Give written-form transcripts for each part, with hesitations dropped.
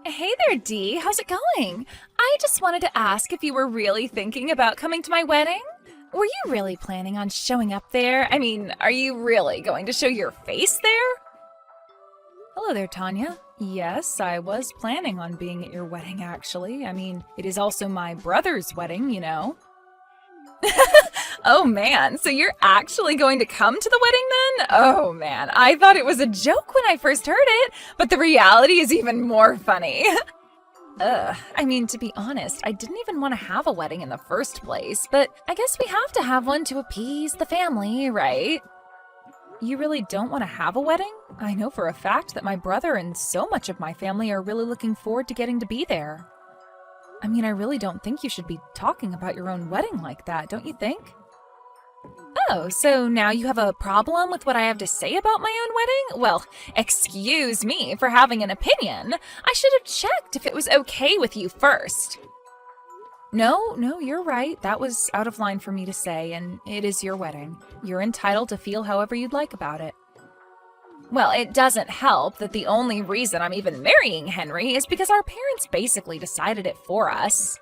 Hey there, Dee. How's it going? I just wanted to ask if you were really thinking about coming to my wedding. Were you really planning on showing up there? I mean, are you really going to show your face there? Hello there, Tanya. Yes, I was planning on being at your wedding, actually. I mean, it is also my brother's wedding, you know. Oh man, so you're actually going to come to the wedding then? Oh man, I thought it was a joke when I first heard it, but the reality is even more funny. I mean, to be honest, I didn't even want to have a wedding in the first place, but I guess we have to have one to appease the family, right? You really don't want to have a wedding? I know for a fact that my brother and so much of my family are really looking forward to getting to be there. I mean, I really don't think you should be talking about your own wedding like that, don't you think? Oh, so now you have a problem with what I have to say about my own wedding? Well, excuse me for having an opinion. I should have checked if it was okay with you first. No, you're right. That was out of line for me to say, and it is your wedding. You're entitled to feel however you'd like about it. Well, it doesn't help that the only reason I'm even marrying Henry is because our parents basically decided it for us.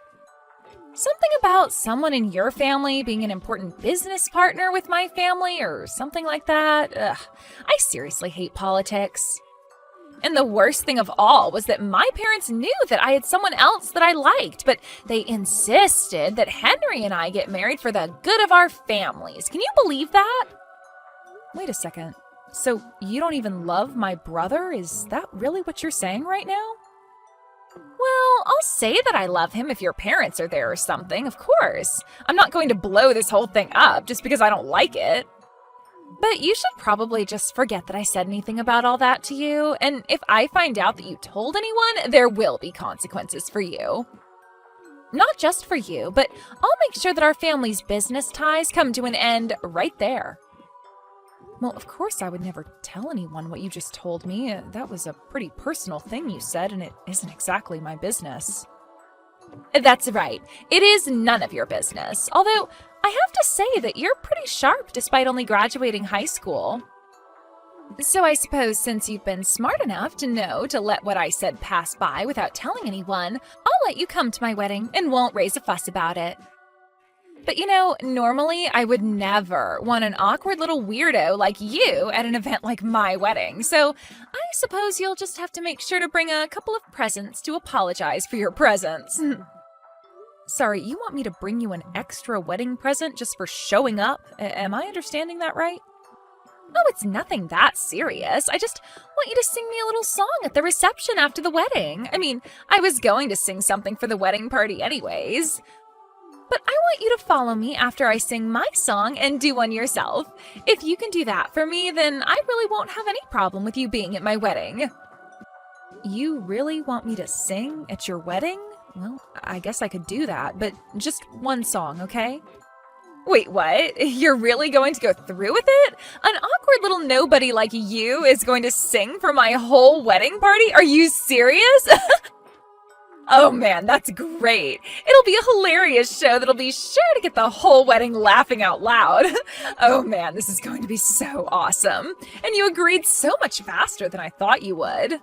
Something about someone in your family being an important business partner with my family or something like that. Ugh, I seriously hate politics. And the worst thing of all was that my parents knew that I had someone else that I liked, but they insisted that Henry and I get married for the good of our families. Can you believe that? Wait a second. So you don't even love my brother? Is that really what you're saying right now? Well, I'll say that I love him if your parents are there or something, of course. I'm not going to blow this whole thing up just because I don't like it. But you should probably just forget that I said anything about all that to you, and if I find out that you told anyone, there will be consequences for you. Not just for you, but I'll make sure that our family's business ties come to an end right there. Well, of course I would never tell anyone what you just told me. That was a pretty personal thing you said, and it isn't exactly my business. That's right. It is none of your business. Although, I have to say that you're pretty sharp despite only graduating high school. So I suppose since you've been smart enough to know to let what I said pass by without telling anyone, I'll let you come to my wedding and won't raise a fuss about it. But you know, normally I would never want an awkward little weirdo like you at an event like my wedding, so I suppose you'll just have to make sure to bring a couple of presents to apologize for your presence. Sorry, you want me to bring you an extra wedding present just for showing up? Am I understanding that right? Oh, it's nothing that serious. I just want you to sing me a little song at the reception after the wedding. I mean, I was going to sing something for the wedding party anyways. But I want you to follow me after I sing my song and do one yourself. If you can do that for me, then I really won't have any problem with you being at my wedding. You really want me to sing at your wedding? Well, I guess I could do that, but just one song, okay? Wait, what? You're really going to go through with it? An awkward little nobody like you is going to sing for my whole wedding party? Are you serious? Oh man, that's great. It'll be a hilarious show that'll be sure to get the whole wedding laughing out loud. Oh man, this is going to be so awesome. And you agreed so much faster than I thought you would.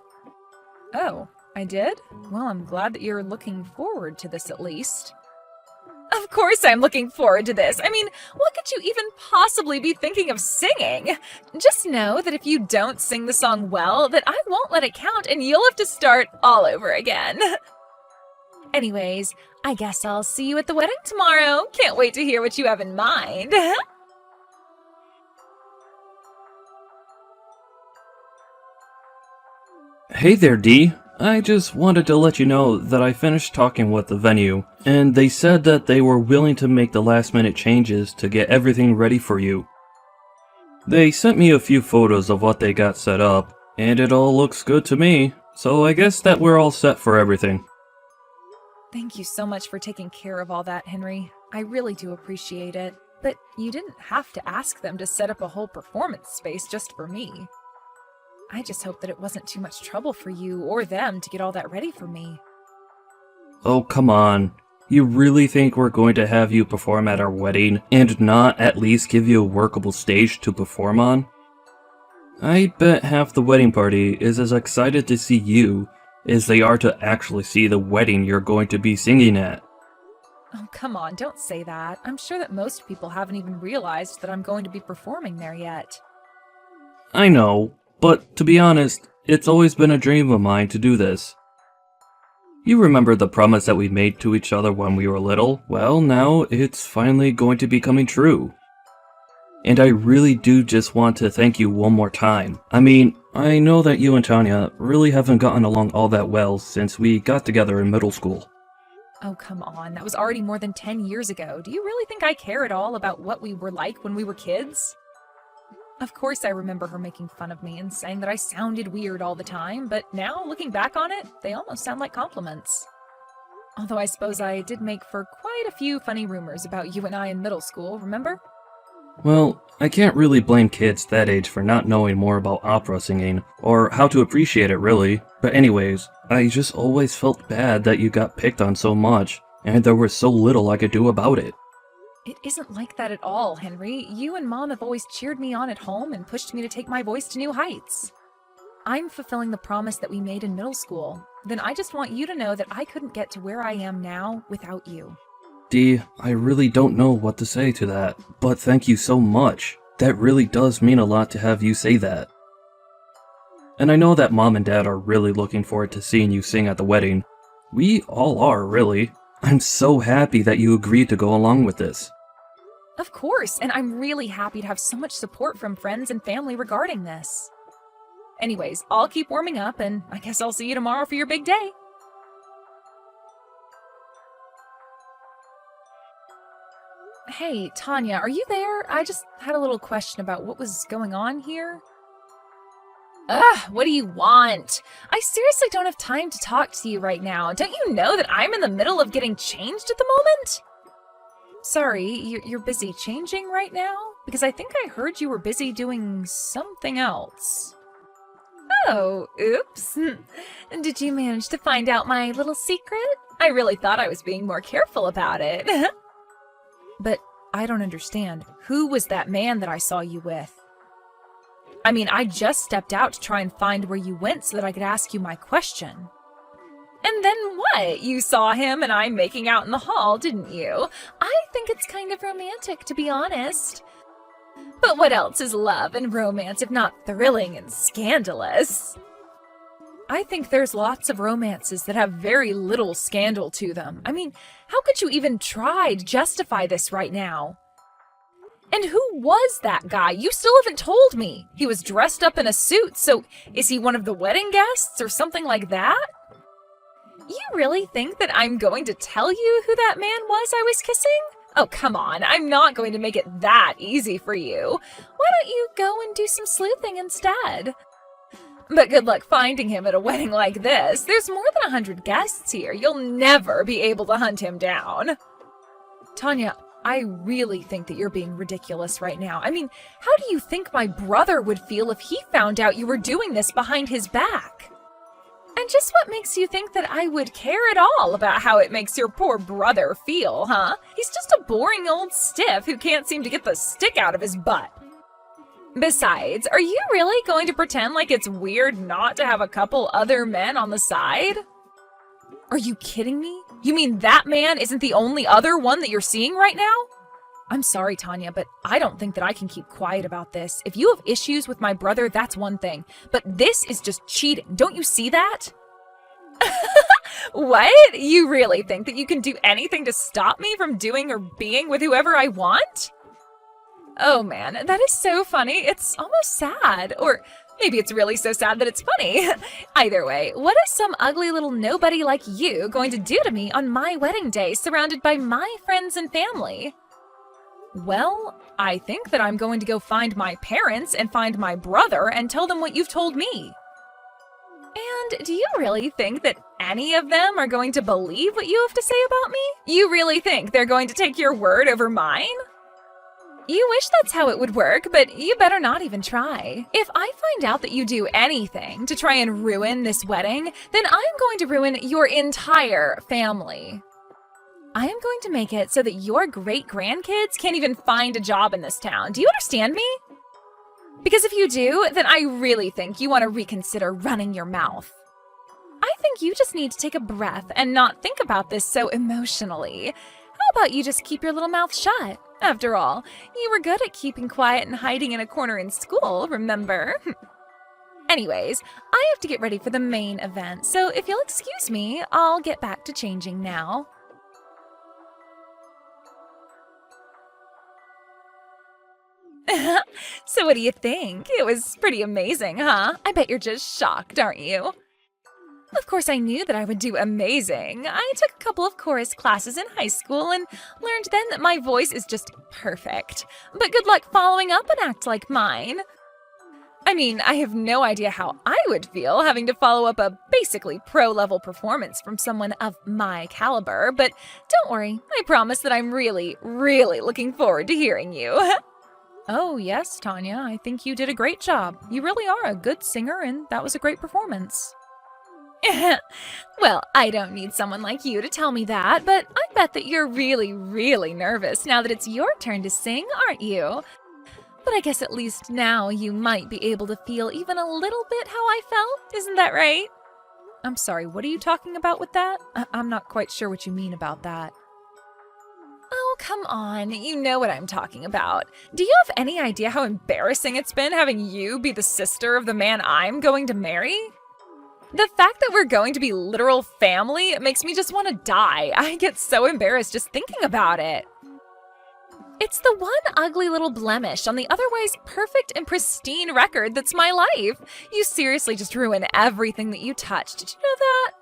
Oh, I did? Well, I'm glad that you're looking forward to this at least. Of course I'm looking forward to this. I mean, what could you even possibly be thinking of singing? Just know that if you don't sing the song well, that I won't let it count and you'll have to start all over again. Anyways, I guess I'll see you at the wedding tomorrow. Can't wait to hear what you have in mind. Hey there, Dee. I just wanted to let you know that I finished talking with the venue, and they said that they were willing to make the last-minute changes to get everything ready for you. They sent me a few photos of what they got set up, and it all looks good to me, so I guess that we're all set for everything. Thank you so much for taking care of all that, Henry. I really do appreciate it. But you didn't have to ask them to set up a whole performance space just for me. I just hope that it wasn't too much trouble for you or them to get all that ready for me. Oh, come on. You really think we're going to have you perform at our wedding and not at least give you a workable stage to perform on? I bet half the wedding party is as excited to see you as they are to actually see the wedding you're going to be singing at. Oh, come on, don't say that. I'm sure that most people haven't even realized that I'm going to be performing there yet. I know, but to be honest, it's always been a dream of mine to do this. You remember the promise that we made to each other when we were little? Well, now it's finally going to be coming true. And I really do just want to thank you one more time. I mean, I know that you and Tanya really haven't gotten along all that well since we got together in middle school. Oh, come on, that was already more than 10 years ago. Do you really think I care at all about what we were like when we were kids? Of course I remember her making fun of me and saying that I sounded weird all the time, but now, looking back on it, they almost sound like compliments. Although I suppose I did make for quite a few funny rumors about you and I in middle school, remember? Well, I can't really blame kids that age for not knowing more about opera singing, or how to appreciate it really. But anyways, I just always felt bad that you got picked on so much, and there was so little I could do about it. It isn't like that at all, Henry. You and Mom have always cheered me on at home and pushed me to take my voice to new heights. I'm fulfilling the promise that we made in middle school. Then I just want you to know that I couldn't get to where I am now without you. Dee, I really don't know what to say to that, but thank you so much. That really does mean a lot to have you say that. And I know that Mom and Dad are really looking forward to seeing you sing at the wedding. We all are, really. I'm so happy that you agreed to go along with this. Of course, and I'm really happy to have so much support from friends and family regarding this. Anyways, I'll keep warming up, and I guess I'll see you tomorrow for your big day. Hey, Tanya, are you there? I just had a little question about what was going on here. Ugh, what do you want? I seriously don't have time to talk to you right now. Don't you know that I'm in the middle of getting changed at the moment? Sorry, you're busy changing right now? Because I think I heard you were busy doing something else. Oh, oops. Did you manage to find out my little secret? I really thought I was being more careful about it. But I don't understand. Who was that man that I saw you with? I mean, I just stepped out to try and find where you went so that I could ask you my question. And then what? You saw him and I making out in the hall, didn't you? I think it's kind of romantic, to be honest. But what else is love and romance if not thrilling and scandalous? I think there's lots of romances that have very little scandal to them. I mean, how could you even try to justify this right now? And who was that guy? You still haven't told me. He was dressed up in a suit, so is he one of the wedding guests or something like that? You really think that I'm going to tell you who that man was I was kissing? Oh, come on. I'm not going to make it that easy for you. Why don't you go and do some sleuthing instead? But good luck finding him at a wedding like this. There's more than 100 guests here. You'll never be able to hunt him down. Tanya, I really think that you're being ridiculous right now. I mean, how do you think my brother would feel if he found out you were doing this behind his back? And just what makes you think that I would care at all about how it makes your poor brother feel, huh? He's just a boring old stiff who can't seem to get the stick out of his butt. Besides, are you really going to pretend like it's weird not to have a couple other men on the side? Are you kidding me? You mean that man isn't the only other one that you're seeing right now? I'm sorry, Tanya, but I don't think that I can keep quiet about this. If you have issues with my brother, that's one thing. But this is just cheating. Don't you see that? What? You really think that you can do anything to stop me from doing or being with whoever I want? Oh man, that is so funny. It's almost sad. Or maybe it's really so sad that it's funny. Either way, what is some ugly little nobody like you going to do to me on my wedding day surrounded by my friends and family? Well, I think that I'm going to go find my parents and find my brother and tell them what you've told me. And do you really think that any of them are going to believe what you have to say about me? You really think they're going to take your word over mine? You wish that's how it would work, but you better not even try. If I find out that you do anything to try and ruin this wedding, then I'm going to ruin your entire family. I am going to make it so that your great-grandkids can't even find a job in this town. Do you understand me? Because if you do, then I really think you want to reconsider running your mouth. I think you just need to take a breath and not think about this so emotionally. How about you just keep your little mouth shut? After all, you were good at keeping quiet and hiding in a corner in school, remember? Anyways, I have to get ready for the main event, so if you'll excuse me, I'll get back to changing now. So what do you think? It was pretty amazing, huh? I bet you're just shocked, aren't you? Of course, I knew that I would do amazing. I took a couple of chorus classes in high school and learned then that my voice is just perfect. But good luck following up an act like mine. I mean, I have no idea how I would feel having to follow up a basically pro-level performance from someone of my caliber, but don't worry, I promise that I'm really, really looking forward to hearing you. Oh, yes, Tanya, I think you did a great job. You really are a good singer, and that was a great performance. Well, I don't need someone like you to tell me that, but I bet that you're really, really nervous now that it's your turn to sing, aren't you? But I guess at least now you might be able to feel even a little bit how I felt, isn't that right? I'm sorry, what are you talking about with that? I'm not quite sure what you mean about that. Oh, come on, you know what I'm talking about. Do you have any idea how embarrassing it's been having you be the sister of the man I'm going to marry? The fact that we're going to be literal family makes me just want to die. I get so embarrassed just thinking about it. It's the one ugly little blemish on the otherwise perfect and pristine record that's my life. You seriously just ruin everything that you touch. Did you know that?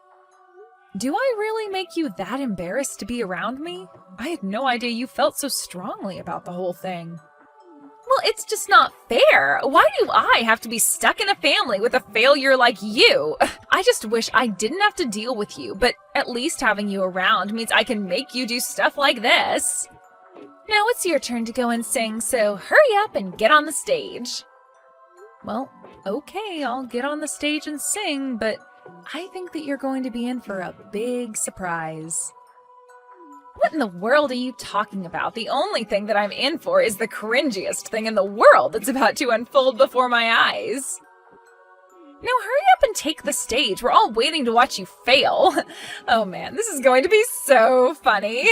Do I really make you that embarrassed to be around me? I had no idea you felt so strongly about the whole thing. Well, it's just not fair. Why do I have to be stuck in a family with a failure like you? I just wish I didn't have to deal with you, but at least having you around means I can make you do stuff like this. Now it's your turn to go and sing, so hurry up and get on the stage. Well, okay, I'll get on the stage and sing, but I think that you're going to be in for a big surprise. What in the world are you talking about? The only thing that I'm in for is the cringiest thing in the world that's about to unfold before my eyes. Now hurry up and take the stage. We're all waiting to watch you fail. Oh man, this is going to be so funny.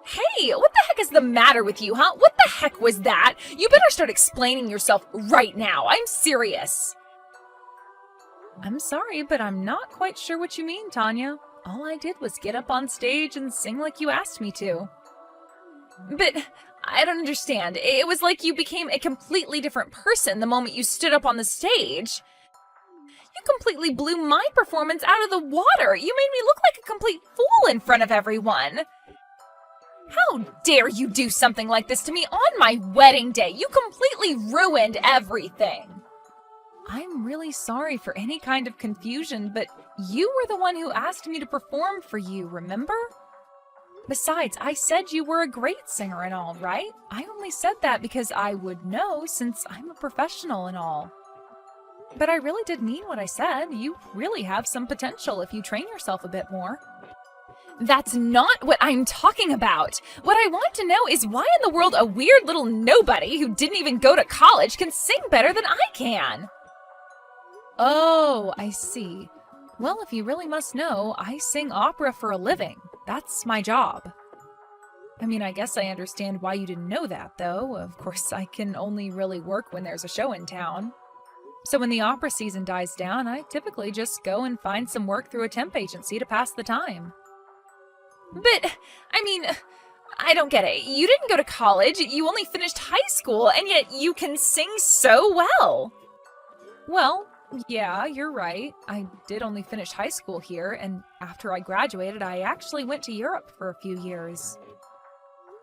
Hey, what the heck is the matter with you, huh? What the heck was that? You better start explaining yourself right now. I'm serious. I'm sorry, but I'm not quite sure what you mean, Tanya. All I did was get up on stage and sing like you asked me to. But I don't understand. It was like you became a completely different person the moment you stood up on the stage. You completely blew my performance out of the water. You made me look like a complete fool in front of everyone. How dare you do something like this to me on my wedding day? You completely ruined everything. I'm really sorry for any kind of confusion, but you were the one who asked me to perform for you, remember? Besides, I said you were a great singer and all, right? I only said that because I would know since I'm a professional and all. But I really did mean what I said. You really have some potential if you train yourself a bit more. That's not what I'm talking about. What I want to know is why in the world a weird little nobody who didn't even go to college can sing better than I can. Oh, I see. Well, if you really must know, I sing opera for a living. That's my job. I mean, I guess I understand why you didn't know that, though. Of course, I can only really work when there's a show in town. So when the opera season dies down, I typically just go and find some work through a temp agency to pass the time. But, I mean, I don't get it. You didn't go to college, you only finished high school, and yet you can sing so well. Well, yeah, you're right. I did only finish high school here, and after I graduated, I actually went to Europe for a few years.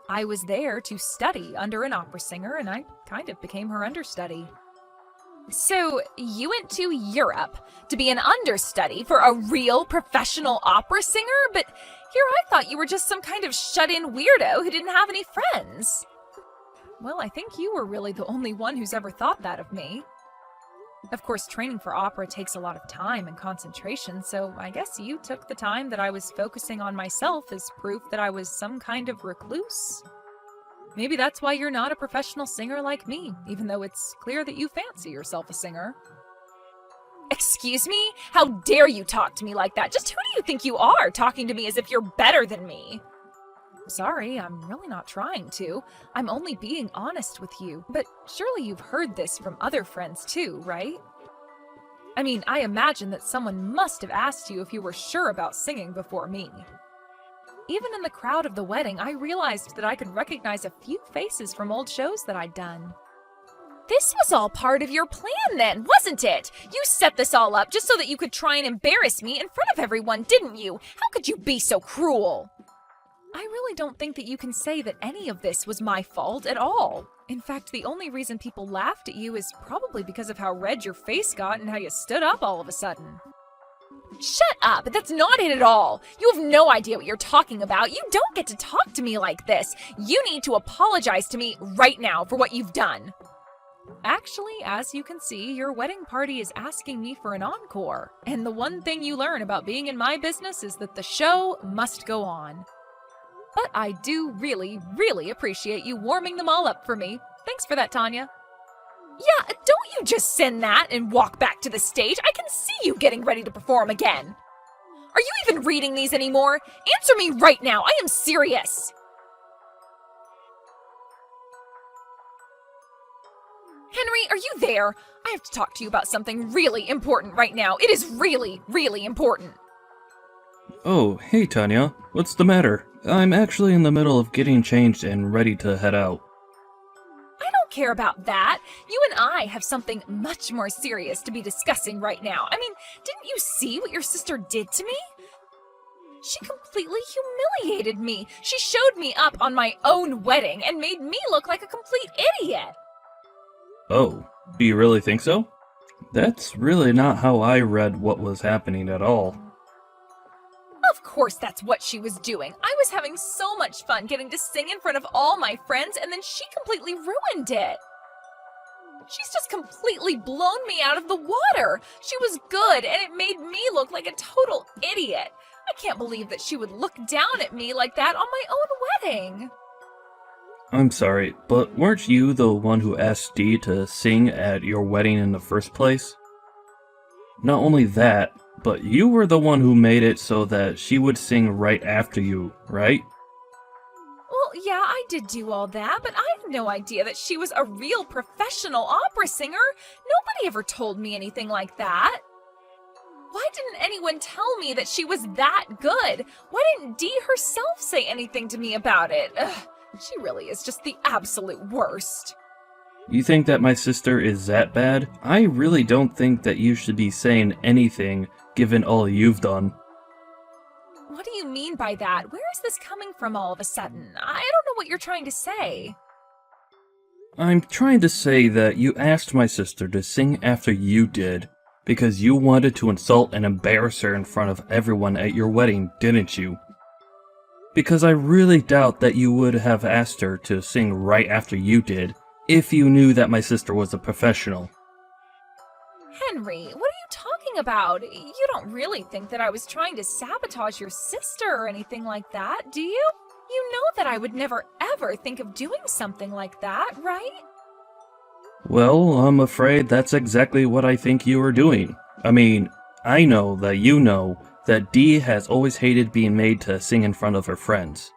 I was there to study under an opera singer, and I kind of became her understudy. So, you went to Europe to be an understudy for a real professional opera singer? But here I thought you were just some kind of shut-in weirdo who didn't have any friends. Well, I think you were really the only one who's ever thought that of me. Of course, training for opera takes a lot of time and concentration, so I guess you took the time that I was focusing on myself as proof that I was some kind of recluse. Maybe that's why you're not a professional singer like me, even though it's clear that you fancy yourself a singer. Excuse me? How dare you talk to me like that? Just who do you think you are, talking to me as if you're better than me? Sorry, I'm really not trying to. I'm only being honest with you. But surely you've heard this from other friends too, right? I mean, I imagine that someone must have asked you if you were sure about singing before me. Even in the crowd of the wedding, I realized that I could recognize a few faces from old shows that I'd done. This was all part of your plan then, wasn't it? You set this all up just so that you could try and embarrass me in front of everyone, didn't you? How could you be so cruel? I really don't think that you can say that any of this was my fault at all. In fact, the only reason people laughed at you is probably because of how red your face got and how you stood up all of a sudden. Shut up! That's not it at all! You have no idea what you're talking about. You don't get to talk to me like this. You need to apologize to me right now for what you've done. Actually, as you can see, your wedding party is asking me for an encore. And the one thing you learn about being in my business is that the show must go on. But I do really, really appreciate you warming them all up for me. Thanks for that, Tanya. Yeah, don't you just send that and walk back to the stage. I can see you getting ready to perform again. Are you even reading these anymore? Answer me right now. I am serious. Henry, are you there? I have to talk to you about something really important right now. It is really, really important. Oh, hey Tanya, what's the matter? I'm actually in the middle of getting changed and ready to head out. I don't care about that. You and I have something much more serious to be discussing right now. I mean, didn't you see what your sister did to me? She completely humiliated me. She showed me up on my own wedding and made me look like a complete idiot. Oh, do you really think so? That's really not how I read what was happening at all. Of course that's what she was doing. I was having so much fun getting to sing in front of all my friends, and then she completely ruined it. She's just completely blown me out of the water. She was good, and it made me look like a total idiot. I can't believe that she would look down at me like that on my own wedding. I'm sorry, but weren't you the one who asked Dee to sing at your wedding in the first place? Not only that, but you were the one who made it so that she would sing right after you, right? Well, yeah, I did do all that, but I had no idea that she was a real professional opera singer. Nobody ever told me anything like that. Why didn't anyone tell me that she was that good? Why didn't Dee herself say anything to me about it? Ugh, she really is just the absolute worst. You think that my sister is that bad? I really don't think that you should be saying anything, given all you've done. What do you mean by that? Where is this coming from all of a sudden? I don't know what you're trying to say. I'm trying to say that you asked my sister to sing after you did, because you wanted to insult and embarrass her in front of everyone at your wedding, didn't you? Because I really doubt that you would have asked her to sing right after you did, if you knew that my sister was a professional. Henry, what are you talking about? You don't really think that I was trying to sabotage your sister or anything like that, do you? You know that I would never ever think of doing something like that, right? Well, I'm afraid that's exactly what I think you were doing. I mean, I know that you know that Dee has always hated being made to sing in front of her friends.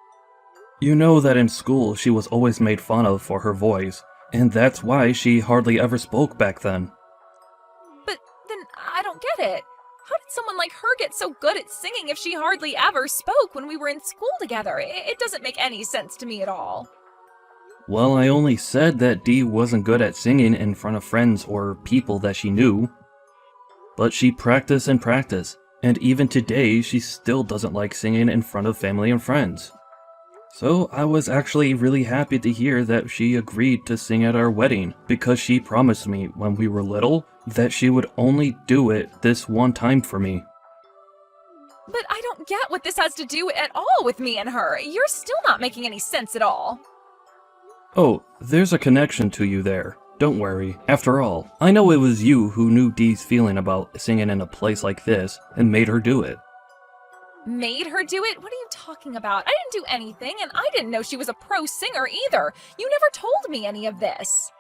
You know that in school she was always made fun of for her voice, and that's why she hardly ever spoke back then. But then I don't get it. How did someone like her get so good at singing if she hardly ever spoke when we were in school together? It doesn't make any sense to me at all. Well, I only said that Dee wasn't good at singing in front of friends or people that she knew. But she practiced and practiced, and even today she still doesn't like singing in front of family and friends. So I was actually really happy to hear that she agreed to sing at our wedding, because she promised me when we were little that she would only do it this one time for me. But I don't get what this has to do at all with me and her. You're still not making any sense at all. Oh, there's a connection to you there. Don't worry. After all, I know it was you who knew Dee's feeling about singing in a place like this and made her do it. Made her do it? What are you talking about? I didn't do anything, and I didn't know she was a pro singer either. You never told me any of this.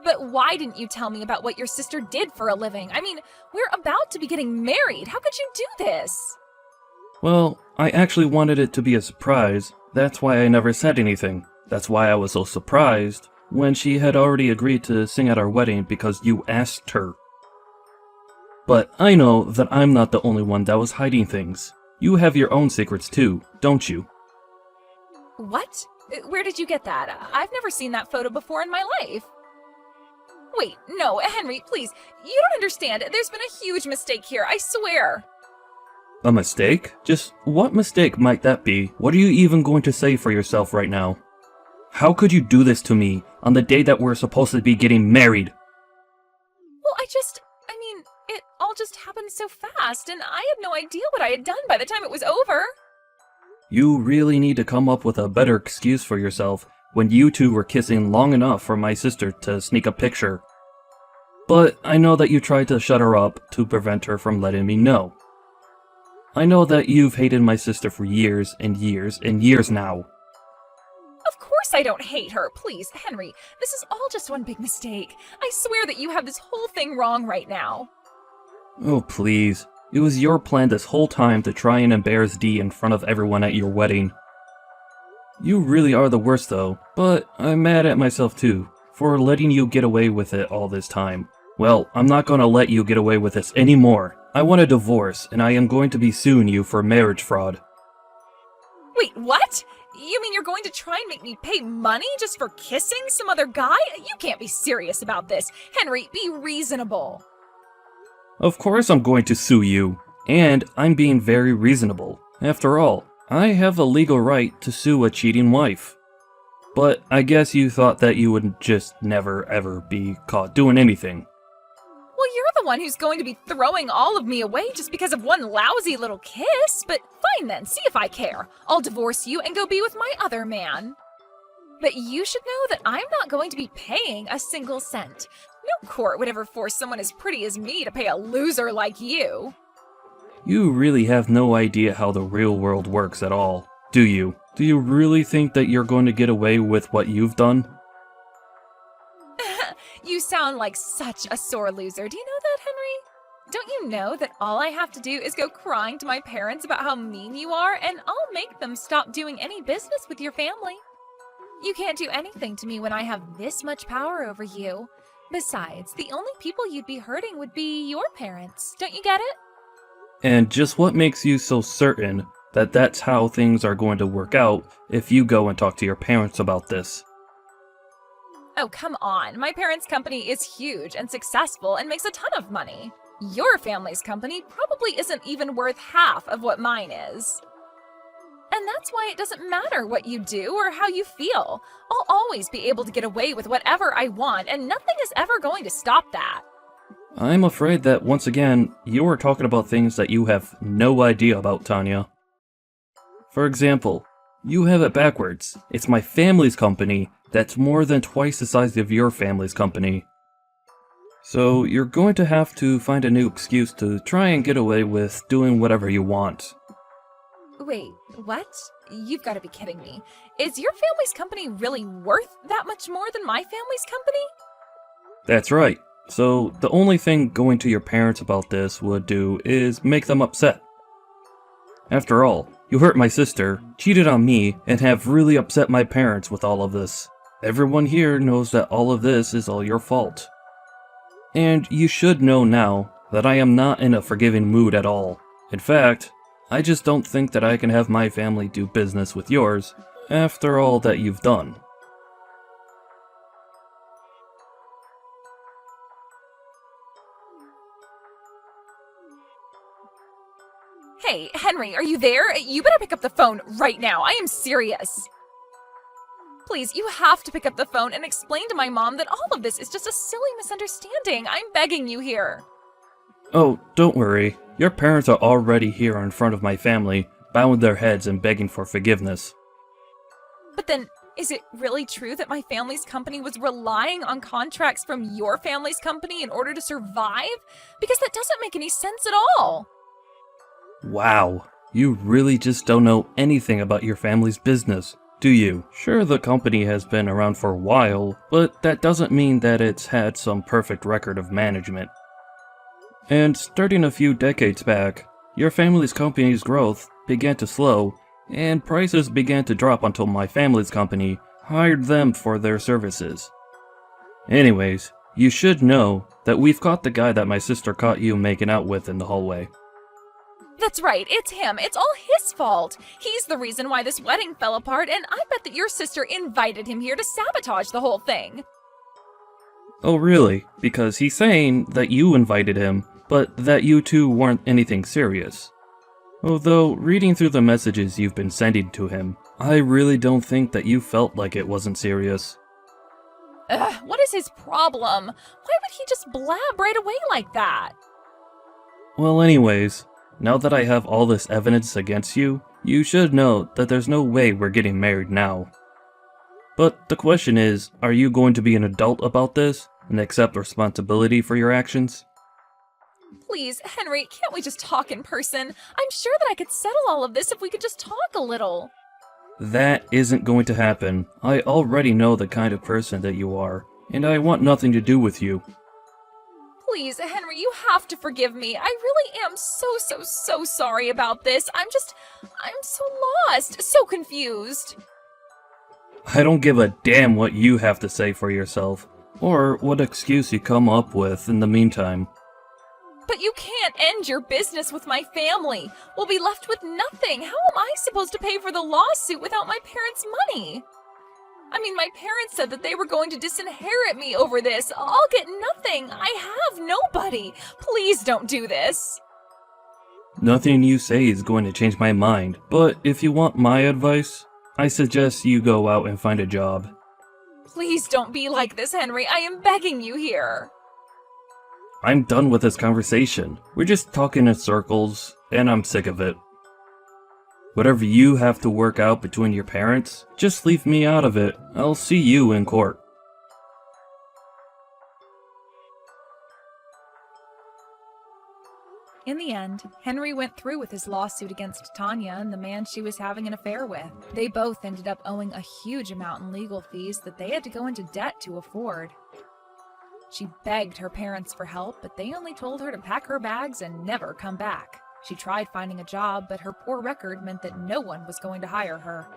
But why didn't you tell me about what your sister did for a living? I mean, we're about to be getting married. How could you do this? Well, I actually wanted it to be a surprise. That's why I never said anything. That's why I was so surprised when she had already agreed to sing at our wedding because you asked her. But I know that I'm not the only one that was hiding things. You have your own secrets too, don't you? What? Where did you get that? I've never seen that photo before in my life. Wait, no, Henry, please. You don't understand. There's been a huge mistake here, I swear. A mistake? Just what mistake might that be? What are you even going to say for yourself right now? How could you do this to me on the day that we're supposed to be getting married? Well, it all just happened so fast, and I had no idea what I had done by the time it was over. You really need to come up with a better excuse for yourself when you two were kissing long enough for my sister to sneak a picture. But I know that you tried to shut her up to prevent her from letting me know. I know that you've hated my sister for years and years and years now. Of course I don't hate her. Please, Henry, this is all just one big mistake. I swear that you have this whole thing wrong right now. Oh, please. It was your plan this whole time to try and embarrass Dee in front of everyone at your wedding. You really are the worst though, but I'm mad at myself too, for letting you get away with it all this time. Well, I'm not gonna let you get away with this anymore. I want a divorce, and I am going to be suing you for marriage fraud. Wait, what? You mean you're going to try and make me pay money just for kissing some other guy? You can't be serious about this. Henry, be reasonable. Of course I'm going to sue you, and I'm being very reasonable. After all, I have a legal right to sue a cheating wife. But I guess you thought that you would just never ever be caught doing anything. Well, you're the one who's going to be throwing all of me away just because of one lousy little kiss. But fine then, see if I care. I'll divorce you and go be with my other man. But you should know that I'm not going to be paying a single cent. No court would ever force someone as pretty as me to pay a loser like you. You really have no idea how the real world works at all, do you? Do you really think that you're going to get away with what you've done? You sound like such a sore loser. Do you know that, Henry? Don't you know that all I have to do is go crying to my parents about how mean you are, and I'll make them stop doing any business with your family? You can't do anything to me when I have this much power over you. Besides, the only people you'd be hurting would be your parents. Don't you get it? And just what makes you so certain that that's how things are going to work out if you go and talk to your parents about this? Oh, come on. My parents' company is huge and successful and makes a ton of money. Your family's company probably isn't even worth half of what mine is. And that's why it doesn't matter what you do or how you feel. I'll always be able to get away with whatever I want, and nothing is ever going to stop that. I'm afraid that once again, you are talking about things that you have no idea about, Tanya. For example, you have it backwards. It's my family's company that's more than twice the size of your family's company. So you're going to have to find a new excuse to try and get away with doing whatever you want. Wait, what? You've got to be kidding me. Is your family's company really worth that much more than my family's company? That's right. So the only thing going to your parents about this would do is make them upset. After all, you hurt my sister, cheated on me, and have really upset my parents with all of this. Everyone here knows that all of this is all your fault. And you should know now that I am not in a forgiving mood at all. In fact, I just don't think that I can have my family do business with yours after all that you've done. Hey, Henry, are you there? You better pick up the phone right now. I am serious. Please, you have to pick up the phone and explain to my mom that all of this is just a silly misunderstanding. I'm begging you here. Oh, don't worry. Your parents are already here in front of my family, bowing their heads and begging for forgiveness. But then, is it really true that my family's company was relying on contracts from your family's company in order to survive? Because that doesn't make any sense at all. Wow, You really just don't know anything about your family's business, do you? Sure, the company has been around for a while, but that doesn't mean that it's had some perfect record of management. And starting a few decades back, your family's company's growth began to slow, and prices began to drop until my family's company hired them for their services. Anyways, you should know that we've caught the guy that my sister caught you making out with in the hallway. That's right, it's him. It's all his fault. He's the reason why this wedding fell apart, and I bet that your sister invited him here to sabotage the whole thing. Oh really? Because he's saying that you invited him, but that you two weren't anything serious. Although, reading through the messages you've been sending to him, I really don't think that you felt like it wasn't serious. Ugh, what is his problem? Why would he just blab right away like that? Well anyways, now that I have all this evidence against you, you should know that there's no way we're getting married now. But the question is, are you going to be an adult about this and accept responsibility for your actions? Please, Henry, can't we just talk in person? I'm sure that I could settle all of this if we could just talk a little. That isn't going to happen. I already know the kind of person that you are, and I want nothing to do with you. Please, Henry, you have to forgive me. I really am so sorry about this. I'm so lost, so confused. I don't give a damn what you have to say for yourself, or what excuse you come up with in the meantime. But you can't end your business with my family. We'll be left with nothing. How am I supposed to pay for the lawsuit without my parents' money? I mean, my parents said that they were going to disinherit me over this. I'll get nothing. I have nobody. Please don't do this. Nothing you say is going to change my mind, but if you want my advice, I suggest you go out and find a job. Please don't be like this, Henry. I am begging you here. I'm done with this conversation. We're just talking in circles, and I'm sick of it. Whatever you have to work out between your parents, just leave me out of it. I'll see you in court. In the end, Henry went through with his lawsuit against Tanya and the man she was having an affair with. They both ended up owing a huge amount in legal fees that they had to go into debt to afford. She begged her parents for help, but they only told her to pack her bags and never come back. She tried finding a job, but her poor record meant that no one was going to hire her.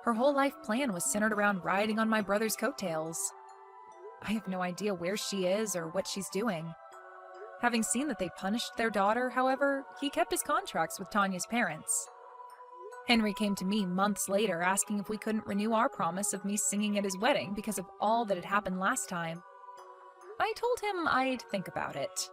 Her whole life plan was centered around riding on my brother's coattails. I have no idea where she is or what she's doing. Having seen that they punished their daughter, however, he kept his contracts with Tanya's parents. Henry came to me months later asking if we couldn't renew our promise of me singing at his wedding because of all that had happened last time. I told him I'd think about it.